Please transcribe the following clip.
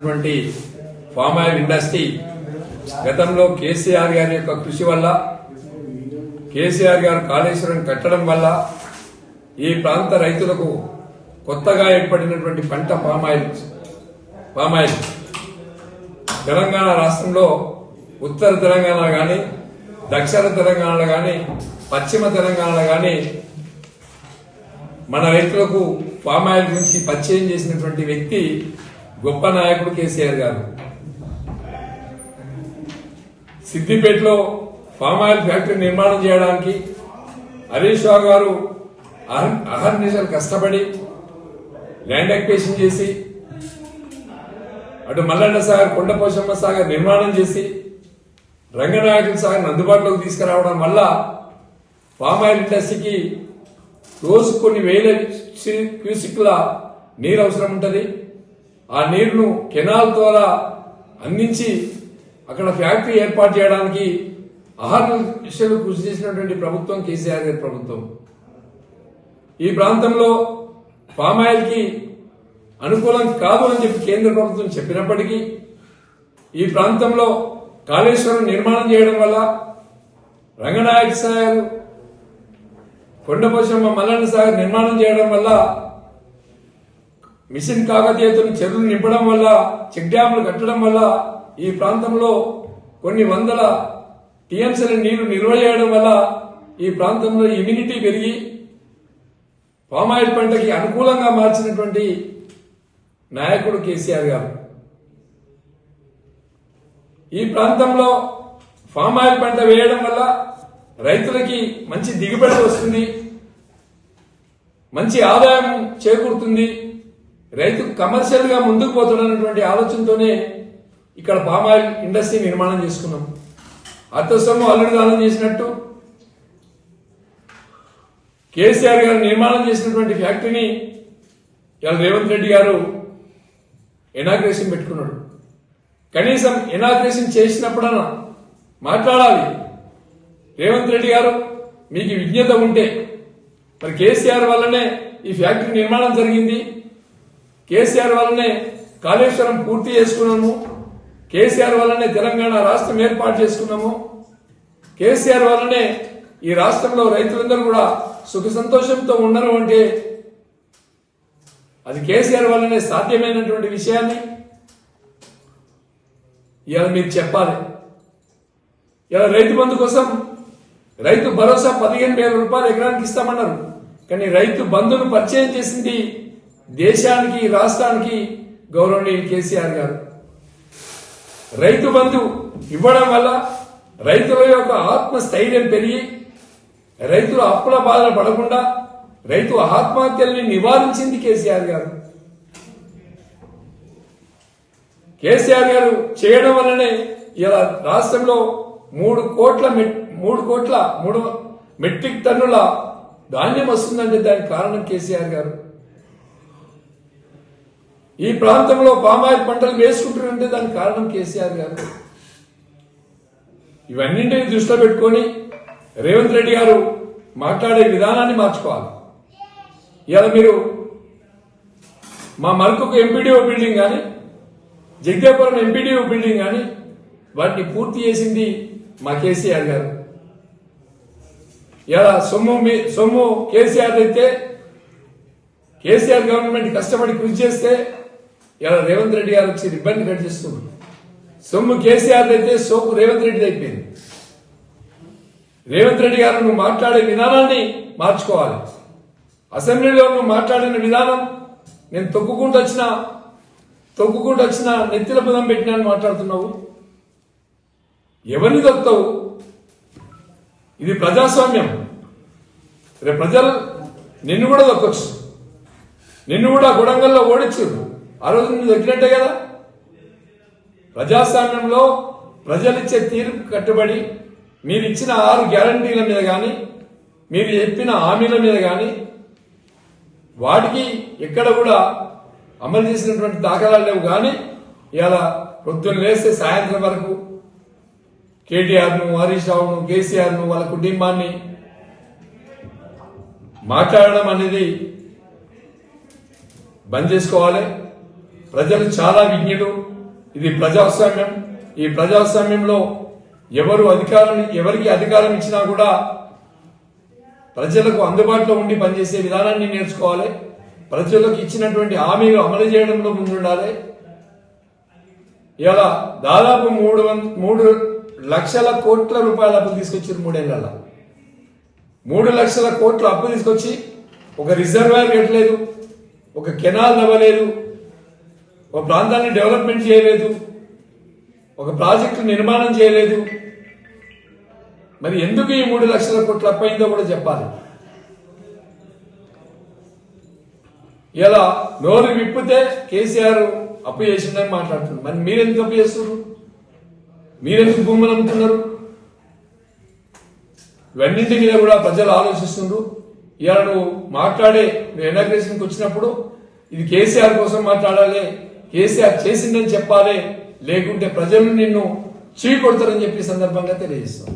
Palm oil industry గతంలో కేసీఆర్ గారి యొక్క కృషి వల్ల, కేసీఆర్ గారు కాళేశ్వరం కట్టడం వల్ల ఈ ప్రాంత రైతులకు కొత్తగా ఏర్పడినటువంటి పంట పామ్ ఆయిల్ తెలంగాణ రాష్ట్రంలో ఉత్తర తెలంగాణ గాని, దక్షిణ తెలంగాణలో గాని, పశ్చిమ తెలంగాణలో గాని మన రైతులకు పామ్ ఆయిల్ గురించి పరిచయం చేసినటువంటి వ్యక్తి గొప్ప నాయకుడు కేసీఆర్ గారు. సిద్దిపేటలో పామ్ ఆయిల్ ఫ్యాక్టరీ నిర్మాణం చేయడానికి హరీష్ రావు గారు అహర్నిశలు కష్టపడి ల్యాండ్ అక్విజిషన్ చేసి, అటు మల్లన్న సాగర్, కొండపోశమ్మ సాగర్ నిర్మాణం చేసి రంగనాయకుల సాగర్ అందుబాటులోకి తీసుకురావడం వల్ల పామ్ ఆయిల్ ఇండస్ట్రీకి రోజు కొన్ని వేల క్యూసిక్ల నీరు అవసరం ఉంటుంది. ఆ నీరును కెనాల్ ద్వారా అందించి అక్కడ ఫ్యాక్టరీ ఏర్పాటు చేయడానికి అహర్నిశలు కృషి చేసినటువంటి ప్రభుత్వం కేసీఆర్ గారి ప్రభుత్వం. ఈ ప్రాంతంలో పామ్ ఆయిల్ కి అనుకూలం కాదు అని చెప్పి కేంద్ర ప్రభుత్వం చెప్పినప్పటికీ ఈ ప్రాంతంలో కాళేశ్వరం నిర్మాణం చేయడం వల్ల, రంగనాయక సాగర్, కొండపోశమ్మ, మల్లన్న సాగర్ నిర్మాణం చేయడం వల్ల, మిషన్ కాకతీయతో చెరువులు నింపడం వల్ల, చెక్ డ్యాములు కట్టడం వల్ల ఈ ప్రాంతంలో కొన్ని వందల టీఎంసీల నీరు నిల్వ చేయడం వల్ల ఈ ప్రాంతంలో ఇమ్యూనిటీ పెరిగి పామ్ ఆయిల్ పంటకి అనుకూలంగా మార్చినటువంటి నాయకుడు కేసీఆర్ గారు. ఈ ప్రాంతంలో పామ్ ఆయిల్ పంట వేయడం వల్ల రైతులకి మంచి దిగుబడి వస్తుంది, మంచి ఆదాయం చేకూరుతుంది, రైతు కమర్షియల్ గా ముందుకు పోతున్నటువంటి ఆలోచనతోనే ఇక్కడ పామ్ ఆయిల్ ఇండస్ట్రీ నిర్మాణం చేసుకున్నాం. అత్త సొమ్ము అల్లుడు దానం చేసినట్టు కేసీఆర్ గారు నిర్మాణం చేసినటువంటి ఫ్యాక్టరీని ఇవాళ రేవంత్ రెడ్డి గారు ఇనాగ్రేషన్ పెట్టుకున్నాడు. కనీసం ఇనాగ్రేషన్ చేసినప్పుడన్నా మాట్లాడాలి. రేవంత్ రెడ్డి గారు, మీకు విజ్ఞత ఉంటే మరి కేసీఆర్ వల్లనే ఈ ఫ్యాక్టరీ నిర్మాణం జరిగింది, కేసీఆర్ వల్లనే కాళేశ్వరం పూర్తి చేసుకున్నాము, కేసీఆర్ వల్లనే తెలంగాణ రాష్ట్రం ఏర్పాటు చేసుకున్నాము, కేసీఆర్ వల్లనే ఈ రాష్ట్రంలో రైతులందరూ కూడా సుఖ సంతోషంతో ఉండరు అంటే అది కేసీఆర్ వల్లనే సాధ్యమైనటువంటి విషయాన్ని ఇవాళ మీరు చెప్పాలి. ఇవాళ రైతు బంధు కోసం రైతు భరోసా 15,000 రూపాయలు ఎకరానికి ఇస్తామన్నారు. కానీ రైతు బంధును పరిచయం చేసింది దేశానికి, రాష్ట్రానికి గౌరవనీయులు కేసీఆర్ గారు. రైతు బంధు ఇవ్వడం వల్ల రైతుల యొక్క ఆత్మస్థైర్యం పెరిగి రైతులు అప్పుల బాధలు పడకుండా రైతు ఆత్మహత్యల్ని నివారించింది కేసీఆర్ గారు. కేసీఆర్ గారు చేయడం వల్లనే ఇలా రాష్ట్రంలో 3 మెట్రిక్ టన్నుల ధాన్యం వస్తుందంటే దానికి కారణం కేసీఆర్ గారు. ఈ ప్రాంతంలో పామాయిల్ పంటలు వేసుకుంటున్నారంటే దానికి కారణం కేసీఆర్ గారు. ఇవన్నింటినీ దృష్టిలో పెట్టుకొని రేవంత్ రెడ్డి గారు మాట్లాడే విధానాన్ని మార్చుకోవాలి. ఇవాళ మీరు మా మరొక ఎంపీడీఓ బిల్డింగ్ కానీ, జగ్గేపురం ఎంపీడీఓ బిల్డింగ్ కానీ వాటిని పూర్తి చేసింది మా కేసీఆర్ గారు. ఇలా సొమ్ము కేసీఆర్ అయితే, కేసీఆర్ గవర్నమెంట్ కష్టపడి కృషి చేస్తే ఇలా రేవంత్ రెడ్డి గారు వచ్చి రిబ్బన్ కట్ చేస్తున్నారు. సొమ్ము కేసీఆర్ అయితే సోకు రేవంత్ రెడ్డి అయిపోయింది. రేవంత్ రెడ్డి గారు నువ్వు మాట్లాడే విధానాన్ని మార్చుకోవాలి. అసెంబ్లీలో నువ్వు మాట్లాడిన విధానం, నేను తొక్కుకుంటూ వచ్చిన నెత్తిల పదం పెట్టినా మాట్లాడుతున్నావు. ఎవరిని తొక్కుతావు? ఇది ప్రజాస్వామ్యం. రేపు ప్రజలు నిన్ను కూడా దొక్కొచ్చు, నిన్ను కూడా గుడంగల్లో ఓడించు. ఆ రోజు నువ్వు దొక్కినట్టే కదా. ప్రజాస్వామ్యంలో ప్రజలిచ్చే తీర్పు కట్టుబడి మీరు ఇచ్చిన 6 గ్యారంటీల మీద కానీ, మీరు చెప్పిన హామీల మీద కానీ వాటికి ఎక్కడ కూడా అమలు చేసినటువంటి దాఖలాలు లేవు. కానీ ఇలా పొద్దున్న లేస్తే సాయంత్రం వరకు కేటీఆర్ను, హరీష్ రావును, కేసీఆర్ను, వాళ్ళ కుటుంబాన్ని మాట్లాడడం అనేది బంద్ చేసుకోవాలి. ప్రజలు చాలా విజ్ఞులు. ఇది ప్రజాస్వామ్యం. ఈ ప్రజాస్వామ్యంలో ఎవరికి అధికారం ఇచ్చినా కూడా ప్రజలకు అందుబాటులో ఉండి పనిచేసే విధానాన్ని నేర్చుకోవాలి. ప్రజలకు ఇచ్చినటువంటి హామీలు అమలు చేయడంలో ముందుండాలి. ఇలా దాదాపు 3 లక్షల కోట్ల రూపాయల అప్పు తీసుకొచ్చారు 3 ఏళ్లలో. 3 లక్షల కోట్ల అప్పు తీసుకొచ్చి ఒక రిజర్వాయర్ కట్టలేదు, ఒక కెనాల్ నవ్వలేదు, ఒక ప్రాంతాన్ని డెవలప్మెంట్ చేయలేదు, ఒక ప్రాజెక్టు నిర్మాణం చేయలేదు. మరి ఎందుకు ఈ 3 లక్షల కోట్ల అప్పు అయిందో కూడా చెప్పాలి. ఇలా నోరు విప్పితే కేసీఆర్ అప్పు చేసిందని మాట్లాడుతున్నారు. మరి మీరెందుకు అప్పు చేస్తున్నారు? మీరెందుకు భూములు అమ్ముతున్నారు? ఇవన్నింటి మీద కూడా ప్రజలు ఆలోచిస్తున్నారు. ఇవాళ నువ్వు ఇనాగ్రేషన్కి వచ్చినప్పుడు ఇది కేసీఆర్ కోసం మాట్లాడాలి, కేసీఆర్ చేసిందని చెప్పాలి, లేకుంటే ప్రజలు నిన్ను చీకొడతారని చెప్పి సందర్భంగా తెలియజేస్తాం.